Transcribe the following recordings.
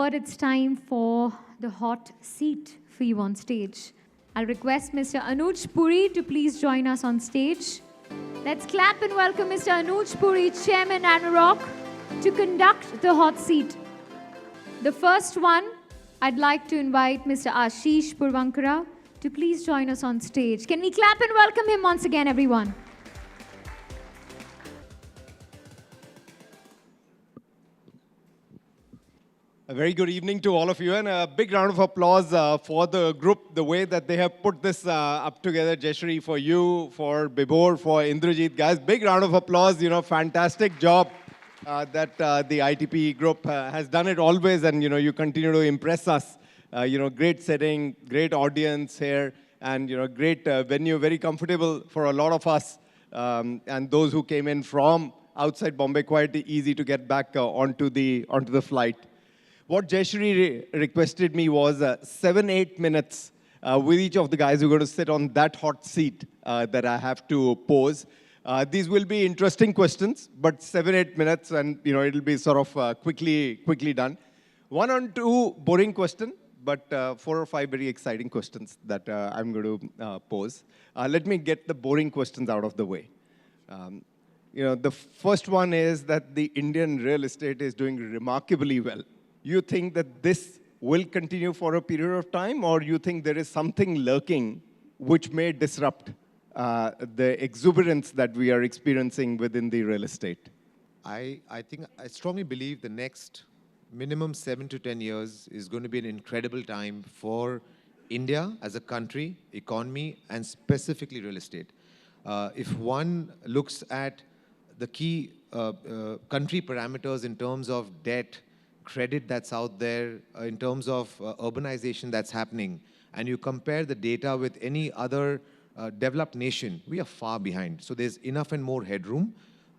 forward, it's time for the hot seat for you on stage. I'll request Mr. Anuj Puri to please join us on stage. Let's clap and welcome Mr. Anuj Puri, Chairman Anurock, to conduct the hot seat. The first one, I'd like to invite Mr. Ashish Purvankara to please join us on stage. Can we clap and welcome him once again, everyone? A very good evening to all of you, and a big round of applause for the group, the way that they have put this up together. Jayashree, for you, for Bibor, for Indrajit. Guys, big round of applause. You know, fantastic job that the ITP group has done it always, and, you know, you continue to impress us. You know, great setting, great audience here, and, you know, great venue, very comfortable for a lot of us. And those who came in from outside Bombay, quite easy to get back onto the flight. What Jayashree requested me was 7-8 minutes with each of the guys who are going to sit on that hot seat that I have to pose. These will be interesting questions, but 7-8 minutes, and, you know, it'll be sort of quickly done. 1 or 2 boring questions, but 4 or 5 very exciting questions that I'm going to pose. Let me get the boring questions out of the way. You know, the first one is that the Indian real estate is doing remarkably well. You think that this will continue for a period of time, or you think there is something lurking which may disrupt the exuberance that we are experiencing within the real estate? I strongly believe the next minimum 7 to 10 years is going to be an incredible time for India as a country, economy, and specifically real estate. If one looks at the key country parameters in terms of debt, credit that's out there, in terms of urbanization that's happening, and you compare the data with any other developed nation, we are far behind. So there's enough and more headroom.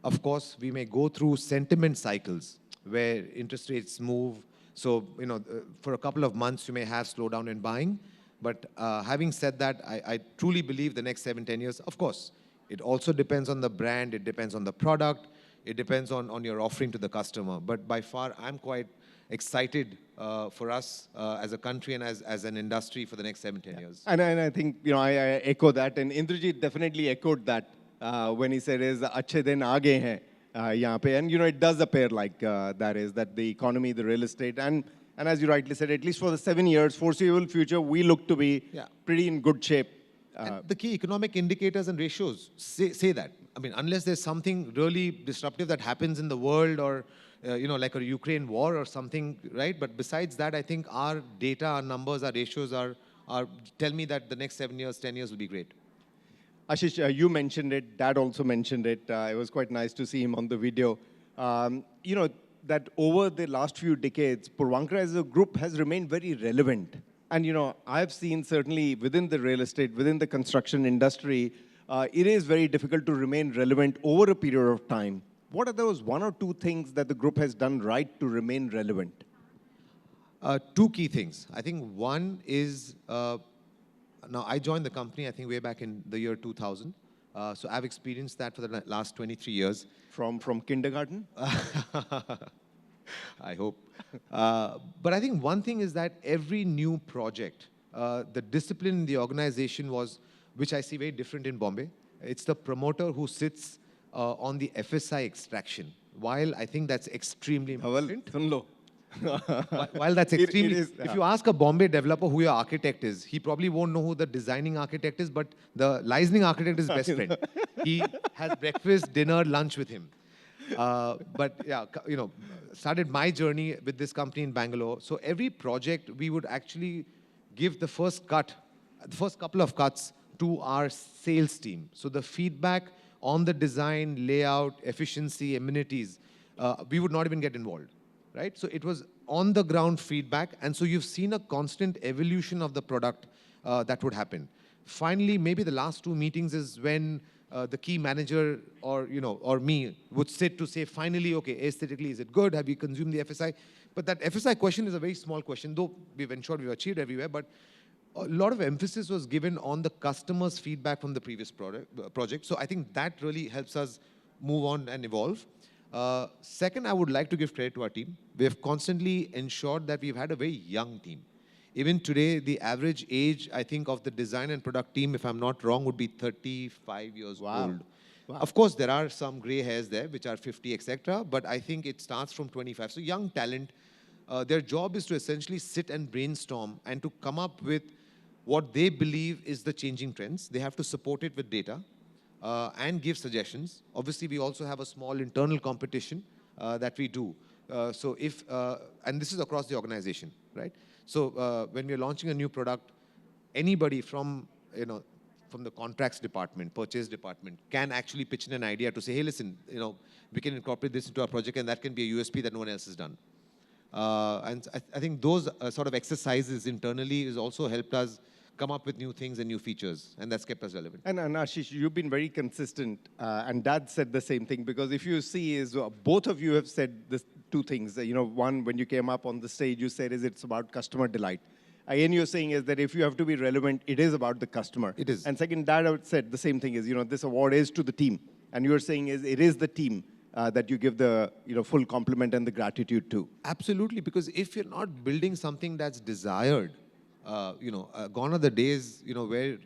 Of course, we may go through sentiment cycles where interest rates move. So, you know, for a couple of months, you may have slowdown in buying. But having said that, I truly believe the next 7-10 years, of course, it also depends on the brand, it depends on the product, it depends on your offering to the customer. But by far, I'm quite excited for us as a country and as an industry for the next 7-10 years. And I think, you know, I echo that. And Indrajit definitely echoed that when he said, "Achhe din aage hain yahan pe." And, you know, it does appear like that the economy, the real estate, and as you rightly said, at least for the 7 years, foreseeable future, we look to be pretty in good shape. And the key economic indicators and ratios say that. I mean, unless there's something really disruptive that happens in the world, or you know, like a Ukraine war or something, right? But besides that, I think our data, our numbers, our ratios tell me that the next 7 years, 10 years will be great. Ashish, you mentioned it. Dad also mentioned it. It was quite nice to see him on the video. You know, that over the last few decades, Purvankara as a group has remained very relevant. And, you know, I've seen certainly within the real estate, within the construction industry, it is very difficult to remain relevant over a period of time. What are those 1 or 2 things that the group has done right to remain relevant? 2 key things. I think one is, now I joined the company, I think way back in the year 2000. So I've experienced that for the last 23 years. From kindergarten? I hope. But I think one thing is that every new project, the discipline in the organization was, which I see very different in Bombay. It's the promoter who sits on the FSI extraction. While I think that's extremely important. While that's extremely, if you ask a Bombay developer who your architect is, he probably won't know who the designing architect is, but the licensing architect is his best friend. He has breakfast, dinner, lunch with him. But yeah, you know, started my journey with this company in Bangalore. So every project, we would actually give the first couple of cuts to our sales team. So the feedback on the design, layout, efficiency, amenities, we would not even get involved, right? So it was on the ground feedback. And so you've seen a constant evolution of the product that would happen. Finally, maybe the last 2 meetings is when the key manager or me would sit to say, finally, okay, aesthetically, is it good? Have you consumed the FSI? But that FSI question is a very small question, though we've ensured we've achieved everywhere. But a lot of emphasis was given on the customer's feedback from the previous project. So I think that really helps us move on and evolve. Second, I would like to give credit to our team. We have constantly ensured that we've had a very young team. Even today, the average age, I think, of the design and product team, if I'm not wrong, would be 35 years old. Wow. Of course, there are some gray hairs there, which are 50, etc. But I think it starts from 25. So young talent, their job is to essentially sit and brainstorm and to come up with what they believe is the changing trends. They have to support it with data and give suggestions. Obviously, we also have a small internal competition that we do. And this is across the organization, right? So when we're launching a new product, anybody from, from the contracts department, purchase department, can actually pitch in an idea to say, hey, listen, we can incorporate this into our project, and that can be a USP that no one else has done. I think those sort of exercises internally has also helped us come up with new things and new features, and that's kept us relevant. And Ashish, you've been very consistent, and Dad said the same thing, because if you see, both of you have said this two things. One, when you came up on the stage, you said it's about customer delight. Again, you're saying is that if you have to be relevant, it is about the customer. It is. And second, Dad said the same thing is, this award is to the team, and you're saying it is the team that you give the full compliment and the gratitude to. Absolutely, because if you're not building something that's desired, gone are the days, where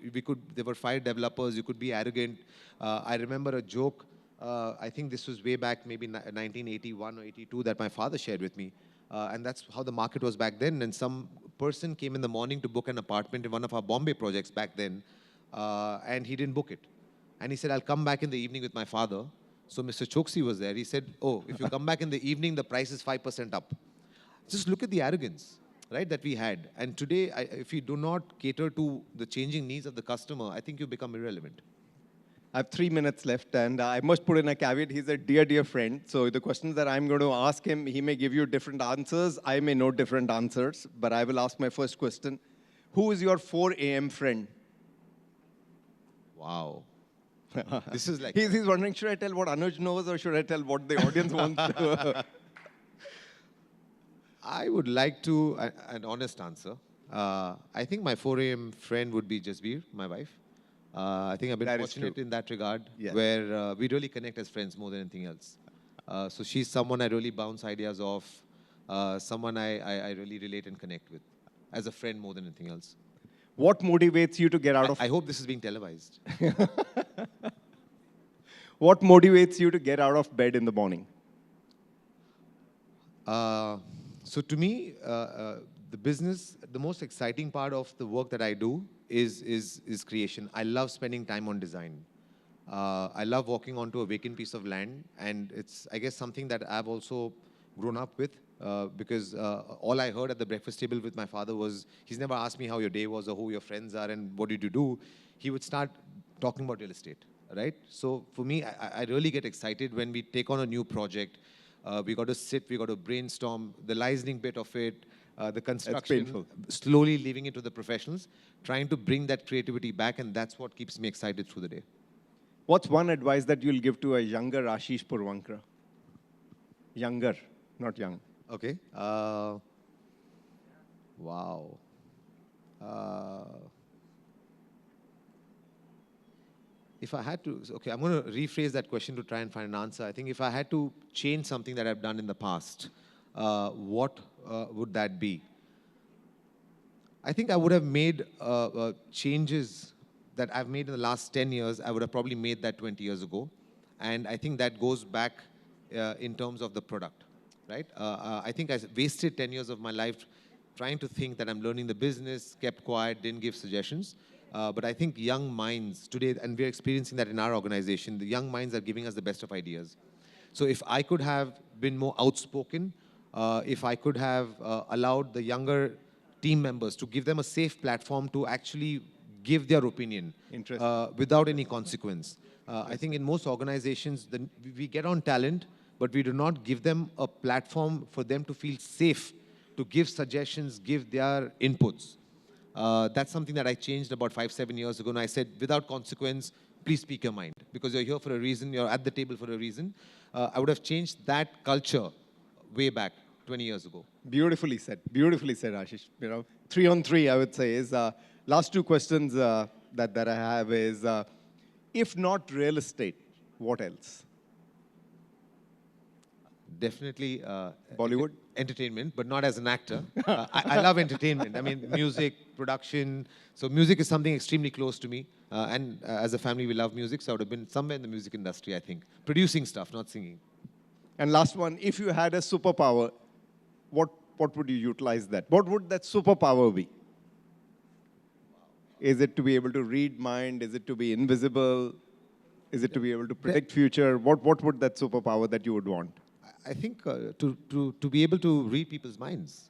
there were 5 developers, you could be arrogant. I remember a joke, I think this was way back, maybe 1981 or 82, that my father shared with me. And that's how the market was back then. And some person came in the morning to book an apartment in one of our Bombay projects back then, and he didn't book it. And he said, I'll come back in the evening with my father. So Mr. Choksi was there. He said, oh, if you come back in the evening, the price is 5% up. Just look at the arrogance, right, that we had. And today, if you do not cater to the changing needs of the customer, I think you become irrelevant. I have 3 minutes left, and I must put in a caveat. He's a dear, dear friend. So the questions that I'm going to ask him, he may give you different answers. I may know different answers, but I will ask my first question. Who is your 4 a.m. friend? Wow. This is like... He's wondering, should I tell what Anuj knows, or should I tell what the audience wants to... I would like to, an honest answer. I think my 4 a.m. friend would be Jasbir, my wife. I think I've been fortunate in that regard, where we really connect as friends more than anything else. So she's someone I really bounce ideas off, someone I really relate and connect with, as a friend more than anything else. What motivates you to get out of... I hope this is being televised. What motivates you to get out of bed in the morning? So to me, the business, the most exciting part of the work that I do is creation. I love spending time on design. I love walking onto a vacant piece of land, and it's, I guess, something that I've also grown up with, because all I heard at the breakfast table with my father was, he's never asked me how your day was or who your friends are and what did you do. He would start talking about real estate, right? So for me, I really get excited when we take on a new project. We got to sit, we got to brainstorm, the licensing bit of it, the construction, slowly leaving it to the professionals, trying to bring that creativity back, and that's what keeps me excited through the day. What's one advice that you'll give to a younger Ashish Purvankar? Younger, not young. Okay. Wow. If I had to, okay, I'm going to rephrase that question to try and find an answer. I think if I had to change something that I've done in the past, what would that be? I think I would have made changes that I've made in the last 10 years. I would have probably made that 20 years ago. And I think that goes back in terms of the product, right? I think I wasted 10 years of my life trying to think that I'm learning the business, kept quiet, didn't give suggestions. But I think young minds today, and we're experiencing that in our organization, the young minds are giving us the best of ideas. So if I could have been more outspoken, if I could have allowed the younger team members to give them a safe platform to actually give their opinion without any consequence. I think in most organizations, we get on talent, but we do not give them a platform for them to feel safe, to give suggestions, give their inputs. That's something that I changed about 5-7 years ago, and I said, without consequence, please speak your mind, because you're here for a reason, you're at the table for a reason. I would have changed that culture way back 20 years ago. Beautifully said, Ashish. 3 on 3, I would say, is last 2 questions that I have is, if not real estate, what else? definitely Bollywood? Entertainment, but not as an actor. I love entertainment. I mean, music, production. So music is something extremely close to me. And as a family, we love music. So I would have been somewhere in the music industry, I think. Producing stuff, not singing. And last one, if you had a superpower, what would you utilize that? What would that superpower be? Is it to be able to read mind? Is it to be invisible? Is it to be able to predict future? What would that superpower that you would want? I think to be able to read people's minds.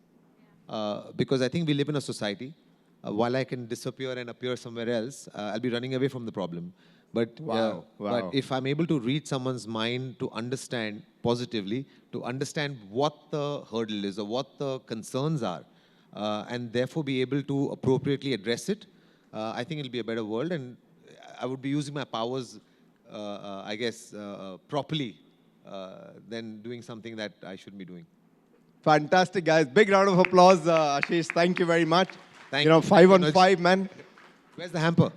Because I think we live in a society. While I can disappear and appear somewhere else, I'll be running away from the problem. But, Wow. but if I'm able to read someone's mind to understand positively, to understand what the hurdle is or what the concerns are, and therefore be able to appropriately address it, I think it'll be a better world. And I would be using my powers, I guess, properly than doing something that I shouldn't be doing. Fantastic, guys. Big round of applause, Ashish. Thank you very much. Thank you know, you. 5 on Anuj. 5, man. Where's the hamper?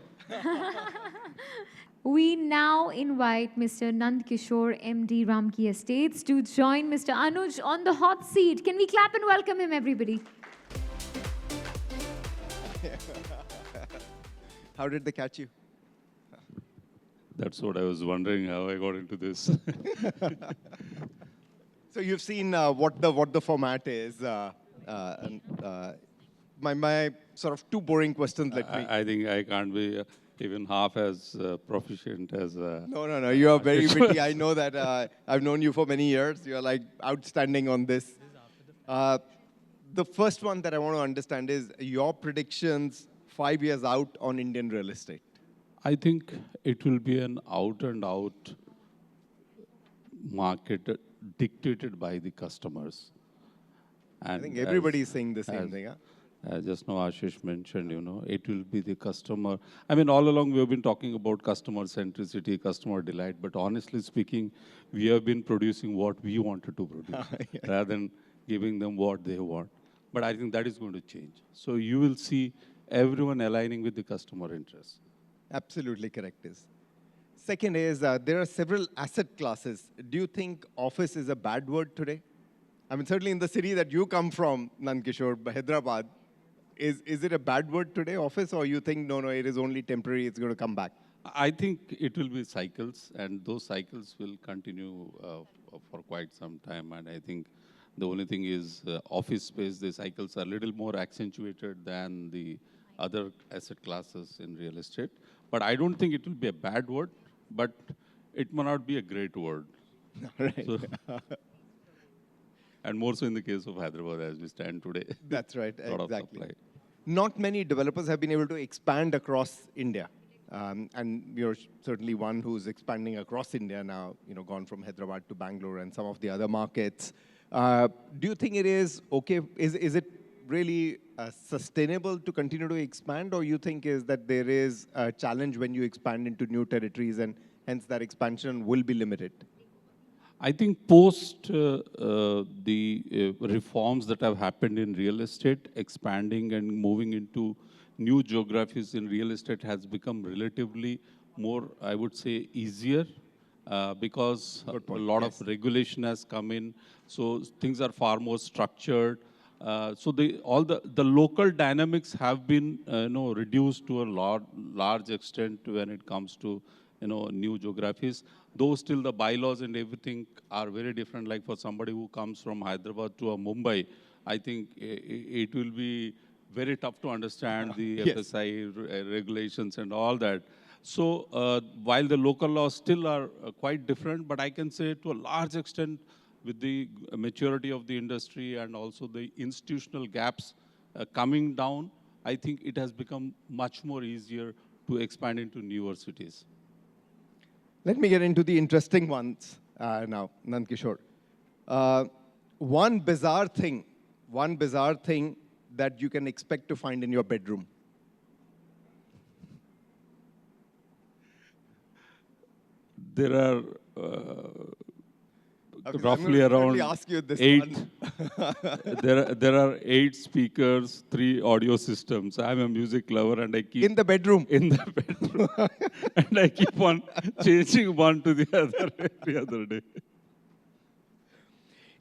We now invite Mr. Nand Kishore, MD Ramki Estates, to join Mr. Anuj on the hot seat. Can we clap and welcome him, everybody? How did they catch you? That's what I was wondering, how I got into this. So you've seen what the format is. My sort of two boring questions. Let me. I think I can't be even half as proficient as... No. You are very witty. I know that. I've known you for many years. You are like outstanding on this. The first one that I want to understand is your predictions 5 years out on Indian real estate. I think it will be an out-and-out market dictated by the customers. I And think everybody is saying the same as- thing. Huh? Just now Ashish mentioned, it will be the customer. I mean, all along we have been talking about customer centricity, customer delight, but honestly speaking, we have been producing what we wanted to produce rather than giving them what they want. But I think that is going to change. So you will see everyone aligning with the customer interests. Absolutely correct. Second is there are several asset classes. Do you think office is a bad word today? I mean, certainly in the city that you come from, Nandkishore, Hyderabad, is it a bad word today, office, or you think, no, it is only temporary, it's going to come back? I think it will be cycles, and those cycles will continue for quite some time. And I think the only thing is office space, the cycles are a little more accentuated than the other asset classes in real estate. But I don't think it will be a bad word, but it may not be a great word. Right. So, and more so in the case of Hyderabad as we stand today. That's right, Lot of exactly. supply. Not many developers have been able to expand across India. And you're certainly one who's expanding across India now, gone from Hyderabad to Bangalore and some of the other markets. Do you think it is okay? Is it really sustainable to continue to expand, or you think is that there is a challenge when you expand into new territories and hence that expansion will be limited? I think post the reforms that have happened in real estate, expanding and moving into new geographies in real estate has become relatively more, I would say, easier because a lot of regulation has come in. So things are far more structured. So all the local dynamics have been reduced to a large extent when it comes to new geographies. Though still the bylaws and everything are very different. Like for somebody who comes from Hyderabad to a Mumbai, I think it will be very tough to understand the Yes. FSI regulations and all that. So while the local laws still are quite different, but I can say to a large extent with the maturity of the industry and also the institutional gaps coming down, I think it has become much more easier to expand into newer cities. Let me get into the interesting ones now, Nandkishore. One bizarre thing that you can expect to find in your bedroom. There are Okay, roughly I'm gonna around ask you this 8. one. there are 8 speakers, 3 audio systems. I'm a music lover, and I keep In the bedroom. in the bedroom, and I keep on changing one to the other every other day.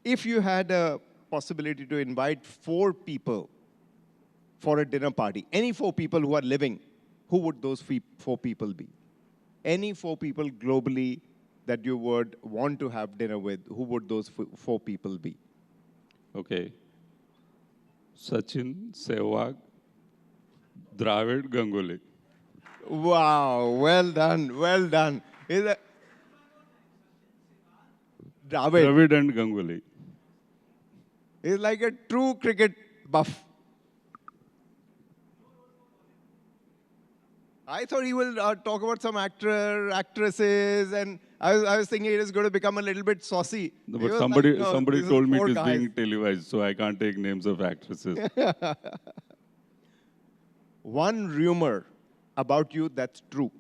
If you had a possibility to invite 4 people for a dinner party, any 4 people who are living, who would those 4 people be? Any 4 people globally that you would want to have dinner with, who would those 4 people be? Okay. Sachin, Sehwag, Dravid, Ganguly. Wow, well done, well done. Is that Dravid Dravid and Ganguly. is like a true cricket buff. I thought he will talk about some actresses, and I was thinking it is going to become a little bit saucy. No, He but was like, no, somebody this is told me it 4 is guys. being televised, so I can't take names of actresses. One rumor about you that's true.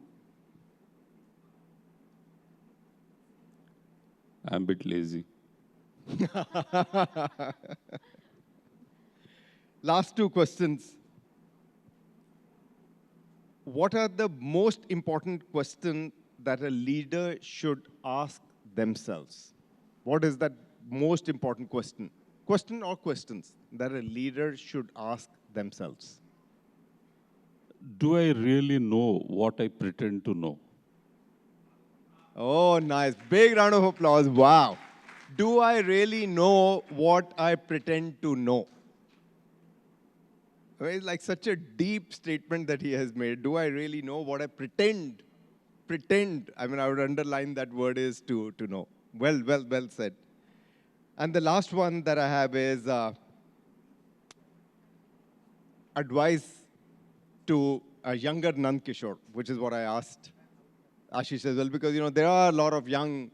I'm a bit lazy. Last 2 questions. What are the most important questions that a leader should ask themselves? What is that most important question? Question or questions that a leader should ask themselves? Do I really know what I pretend to know? Oh, nice. Big round of applause. Wow. Do I really know what I pretend to know? I mean, it's like such a deep statement that he has made. Do I really know what I pretend? Pretend. I mean, I would underline that word is to know. Well said. And the last one that I have is advice to a younger Nand Kishore, which is what I asked Ashish as well, because there are a lot of young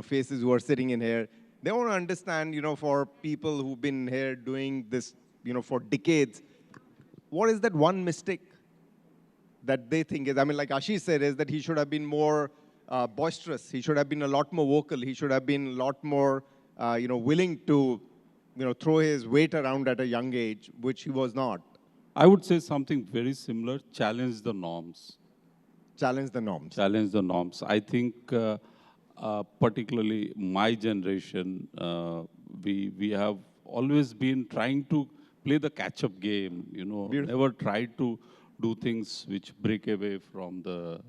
faces who are sitting in here. They want to understand, for people who've been here doing this, for decades, what is that one mistake that they think is? I mean, like Ashish said, is that he should have been more boisterous. He should have been a lot more vocal. He should have been a lot more, willing to, throw his weight around at a young age, which he was not. I would say something very similar, challenge the norms. Challenge the norms. Challenge the norms. I think particularly my generation, we have always been trying to play the catch-up game, Beautiful. never tried to do things which break away from the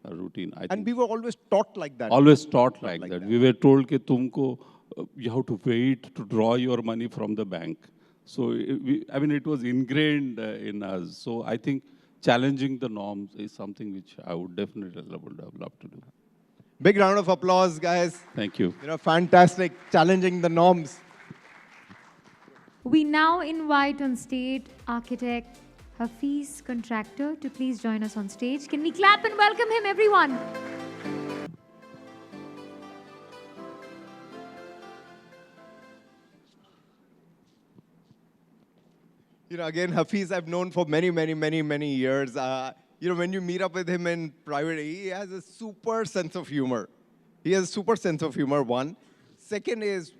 routine. I And think we were always taught like that. always taught like like that. that. We were told that you have to wait to draw your money from the bank. So it was ingrained in us. So I think challenging the norms is something which I would definitely love to do. Big round of applause, guys. Thank you. Fantastic. Challenging the norms. We now invite on stage architect Hafiz Contractor to please join us on stage. Can we clap and welcome him, everyone? Again, Hafiz, I've known for many years. When you meet up with him in private, he has a super sense of humor. He has a super sense of humor, one. Second is,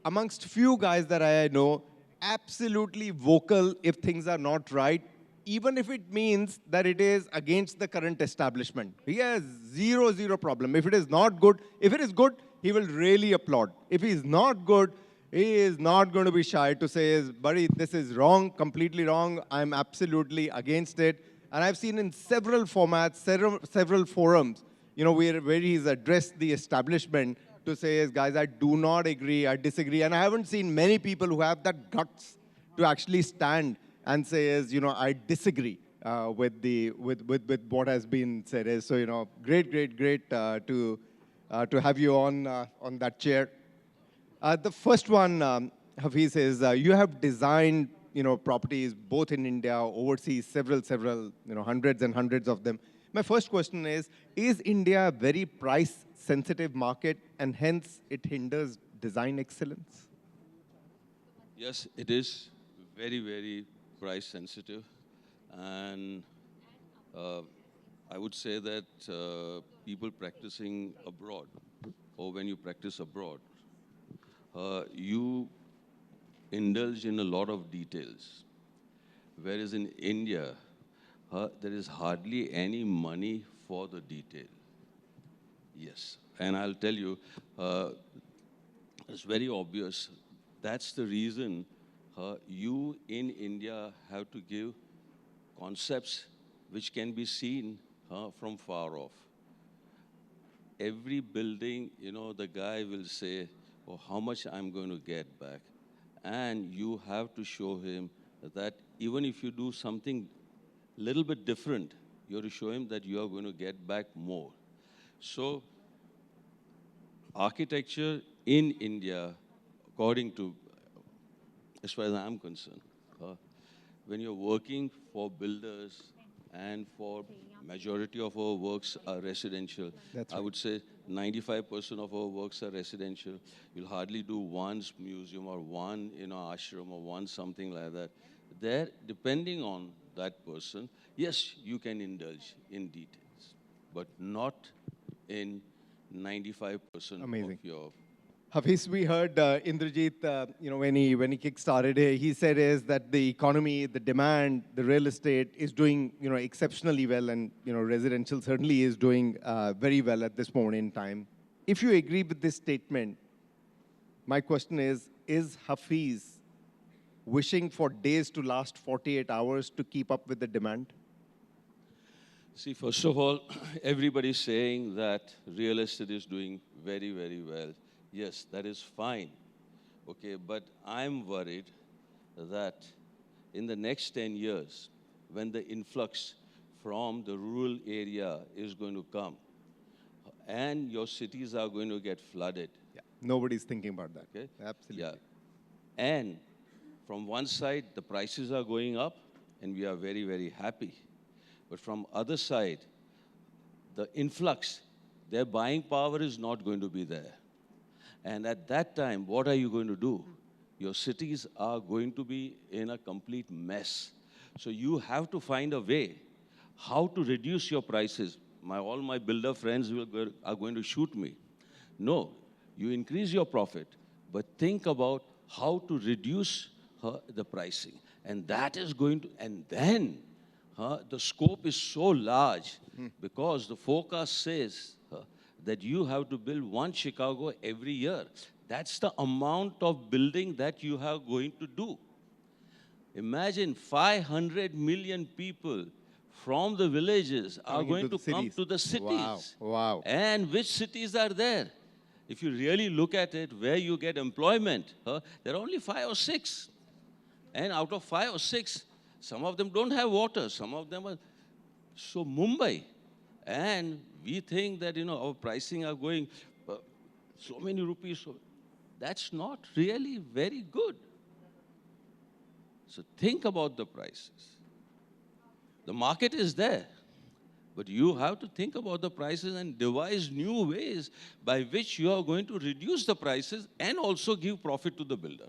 amongst few guys that I know, absolutely vocal if things are not right, even if it means that it is against the current establishment. He has zero problem. If it is not good, if it is good, he will really applaud. If he is not good, he is not going to be shy to say, buddy, this is wrong, completely wrong. I'm absolutely against it. And I've seen in several formats, several forums, where he's addressed the establishment to say, guys, I do not agree, I disagree. And I haven't seen many people who have that guts to actually stand and say, I disagree with what has been said. So, great to have you on that chair. The first one, Hafiz, is you have designed, properties both in India, overseas, several, hundreds and hundreds of them. My first question is India a very price-sensitive market, and hence it hinders design excellence? Yes, it is very price sensitive. And I would say that people practicing abroad, or when you practice abroad, you indulge in a lot of details. Whereas in India, there is hardly any money for the detail. Yes, and I'll tell you, It's very obvious. That's the reason you in India have to give concepts which can be seen from far off. Every building, the guy will say, oh, how much I'm going to get back. And you have to show him that even if you do something little bit different, you have to show him that you are going to get back more. So architecture in India, according to, as far as I'm concerned, when you're working for builders and for majority of our works are residential. That's I right. would say 95% of our works are residential. You'll hardly do one museum or one ashram or one something like that. There, depending on that person, yes, you can indulge in details, but not in 95% Amazing. of your. Hafiz, we heard Indrajit, when he kick-started here, he said is that the economy, the demand, the real estate is doing, exceptionally well, and, residential certainly is doing very well at this moment in time. If you agree with this statement, my question is Hafiz wishing for days to last 48 hours to keep up with the demand? See, first of all, everybody's saying that real estate is doing very, very well. Yes, that is fine. Okay, but I'm worried that in the next 10 years, when the influx from the rural area is going to come, and your cities are going to get flooded. Yeah, nobody's thinking about that. Okay? Absolutely. Yeah. And from one side, the prices are going up, and we are very, very happy. But from other side, the influx, their buying power is not going to be there. And at that time, what are you going to do? Your cities are going to be in a complete mess. So you have to find a way how to reduce your prices. All my builder friends are going to shoot me. No, you increase your profit, but think about how to reduce the pricing. And that is going to, and then the scope is so large because the forecast says that you have to build one Chicago every year. That's the amount of building that you are going to do. Imagine 500 million people from the villages are Coming going into to the come cities. to the cities. Wow, wow. And which cities are there? If you really look at it, where you get employment, there are only 5 or 6. And out of 5 or 6, some of them don't have water, some of them are. So Mumbai, and we think that, our pricing are going so many rupees. That's not really very good. So think about the prices. The market is there, but you have to think about the prices and devise new ways by which you are going to reduce the prices and also give profit to the builder.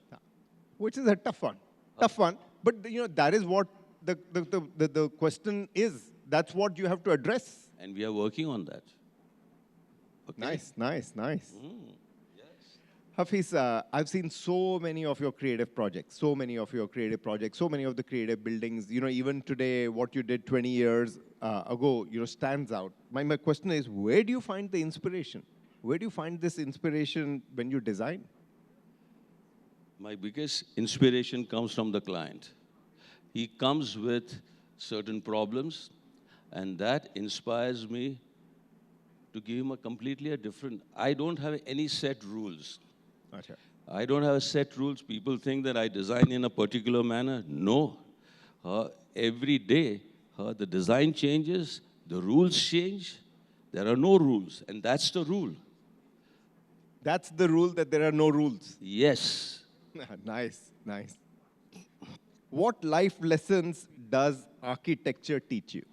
Which is a tough one. Tough one. But, that is what the question is. That's what you have to address. And we are working on that. Okay? Nice, nice, nice. Yes. Hafiz, I've seen so many of your creative projects, so many of the creative buildings. Even today, what you did 20 years ago, stands out. My question is, where do you find the inspiration? Where do you find this inspiration when you design? My biggest inspiration comes from the client. He comes with certain problems, and that inspires me to give him a completely different. I don't have any set rules. Acha. I don't have set rules. People think that I design in a particular manner. No. Every day, the design changes, the rules change. There are no rules, and that's the rule. That's the rule, that there are no rules. Yes. Nice, nice. What life lessons does architecture teach you?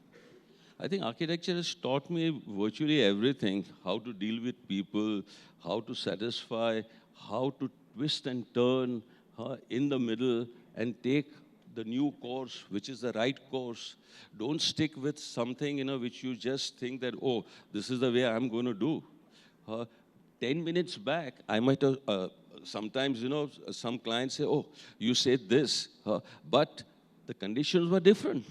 I think architecture has taught me virtually everything, how to deal with people, how to satisfy, how to twist and turn in the middle and take the new course, which is the right course. Don't stick with something, which you just think that, oh, this is the way I'm going to do. 10 minutes back, I might have, sometimes, some clients say, oh, you said this, but the conditions were different.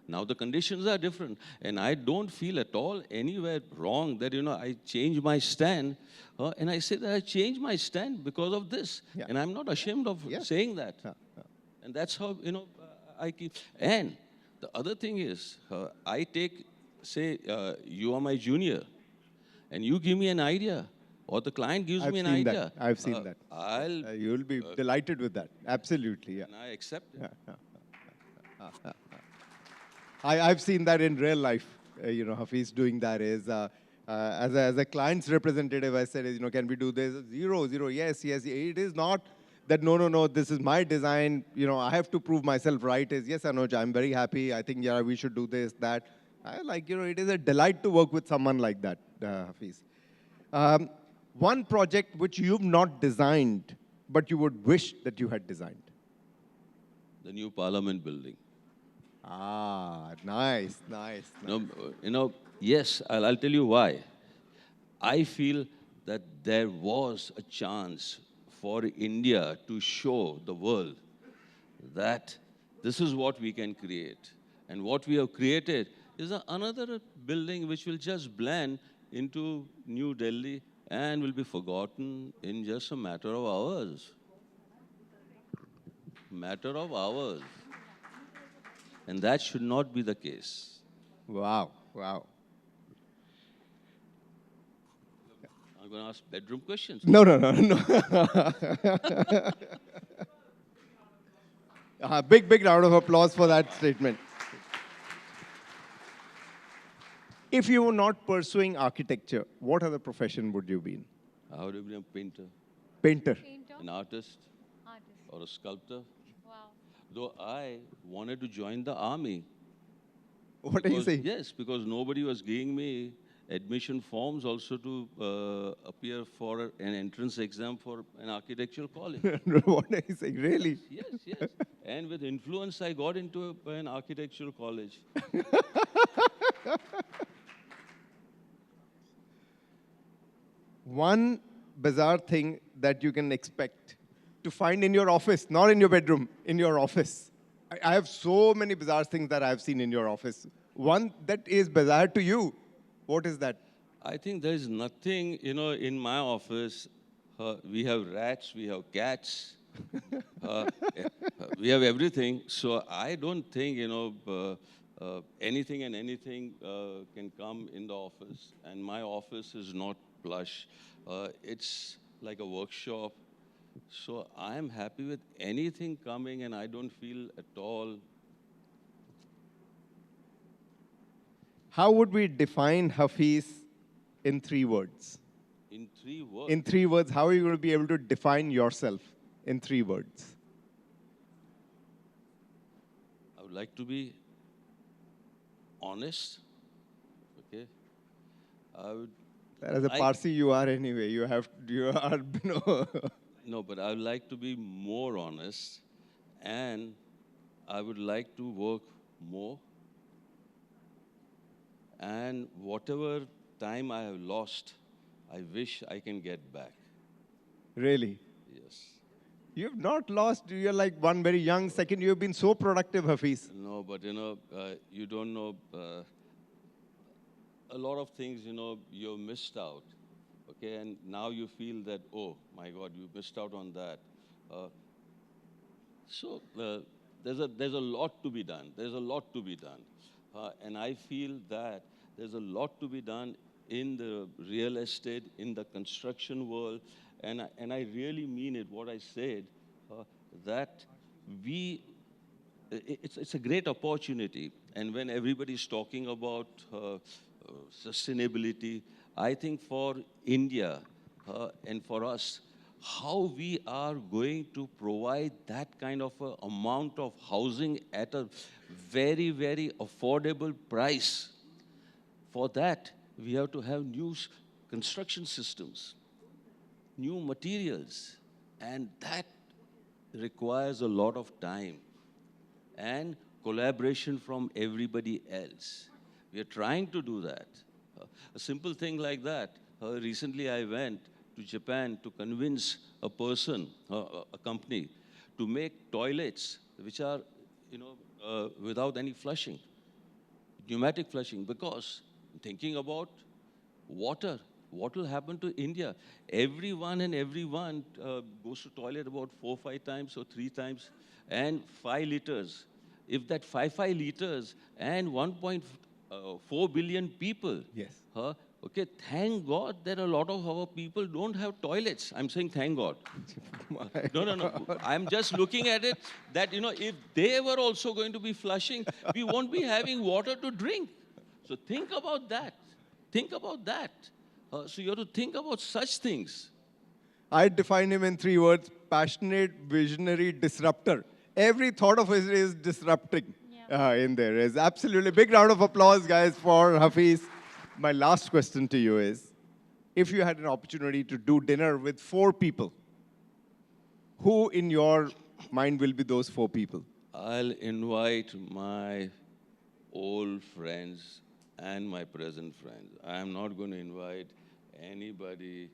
Now the conditions are different, and I don't feel at all anywhere wrong that, I change my stand, and I say that I changed my stand because of this, Yeah. and I'm not ashamed of Yeah. saying that. Yeah, yeah. And that's how, I keep. And the other thing is, I take, say, you are my junior, and you give me an idea, or the client gives I've me an seen that. idea. I've seen that. I'll, You'll be delighted with that. Absolutely, yeah. and I accept it. I've seen that in real life. Hafiz doing that is, as a client's representative, I said, can we do this? Zero, zero, yes, yes. It is not that, no, no, no, this is my design. I have to prove myself right. Is, yes, Anuj, I'm very happy. I think, yeah, we should do this, that. It is a delight to work with someone like that, Hafiz. Um, One project which you've not designed, but you would wish that you had designed. The new Parliament building. Ah, nice, nice, nice. Yes, I'll tell you why. I feel that there was a chance for India to show the world that this is what we can create. And what we have created is another building which will just blend into New Delhi and will be forgotten in just a matter of hours. Matter of hours. And that should not be the case. Wow, wow. I'm going to ask bedroom questions. No, no, no, no. Big, big round of applause for that statement. If you were not pursuing architecture, what other profession would you be in? I would have been a painter, Painter. Painter, an artist, artist. or a sculptor. Wow. Though I wanted to join the army. What are you saying? Yes, because nobody was giving me admission forms also to appear for an entrance exam for an architectural college. What are you saying? Really? Yes, yes. And with influence, I got into an architectural college. One bizarre thing that you can expect to find in your office, not in your bedroom, in your office. I have so many bizarre things that I've seen in your office. One that is bizarre to you. What is that? I think there is nothing, in my office. We have rats, we have cats, we have everything. So I don't think, anything and anything can come in the office. And my office is not plush. It's like a workshop. So I'm happy with anything coming, and I don't feel at all. How would we define Hafiz in 3 words? In 3 words. In 3 words, how are you going to be able to define yourself in 3 words? I would like to be honest. Okay. I would. As a like- Parsi, you are anyway. You are, No, but I would like to be more honest, and I would like to work more. And whatever time I have lost, I wish I can get back. Really. Yes. You've not lost. You're like one very young. Second, you've been so productive, Hafiz. No, but you don't know. A lot of things, you've missed out. Okay, and now you feel that, oh my God, you missed out on that. So there's a lot to be done. There's a lot to be done, and I feel that there's a lot to be done in the real estate, in the construction world, and I really mean it. What I said, that it's a great opportunity, and when everybody's talking about sustainability, I think for India and for us, how we are going to provide that kind of a amount of housing at a very, very affordable price. For that, we have to have new construction systems, new materials, and that requires a lot of time and collaboration from everybody else. We are trying to do that. A simple thing like that. Recently, I went to Japan to convince a person, a company, to make toilets which are, without any flushing. pneumatic flushing, because thinking about water. What will happen to India? Everyone and everyone goes to toilet about 4, 5 times or 3 times, and 5 liters. If that 5 liters and 1.4 billion people, Yes. okay, thank God that a lot of our people don't have toilets. I'm saying thank God. No. I'm just looking at it that, if they were also going to be flushing, we won't be having water to drink. So think about that. Think about that. So you have to think about such things. I define him in 3 words: passionate, visionary, disruptor. Every thought of his is disrupting in there. Is absolutely big round of applause, guys, for Hafiz. My last question to you is: if you had an opportunity to do dinner with 4 people, who in your mind will be those 4 people? I'll invite my old friends and my present friends. I am not going to invite anybody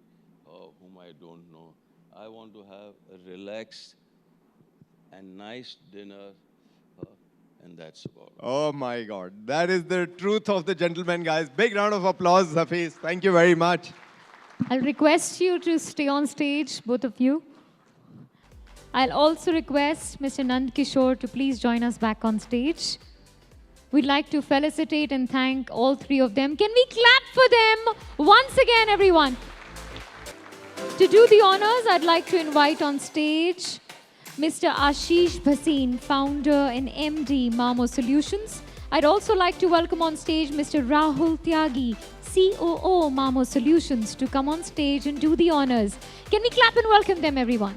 whom I don't know. I want to have a relaxed and nice dinner, and that's about it. Oh my God. That is the truth of the gentleman, guys. Big round of applause, Hafiz. Thank you very much. I'll request you to stay on stage, both of you. I'll also request Mr. Nand Kishore to please join us back on stage. We'd like to felicitate and thank all 3 of them. Can we clap for them once again, everyone? To do the honors, I'd like to invite on stage Mr. Ashish Bhasin, founder and MD, Mamo Solutions. I'd also like to welcome on stage Mr. Rahul Tyagi, COO, Mamo Solutions, to come on stage and do the honors. Can we clap and welcome them, everyone?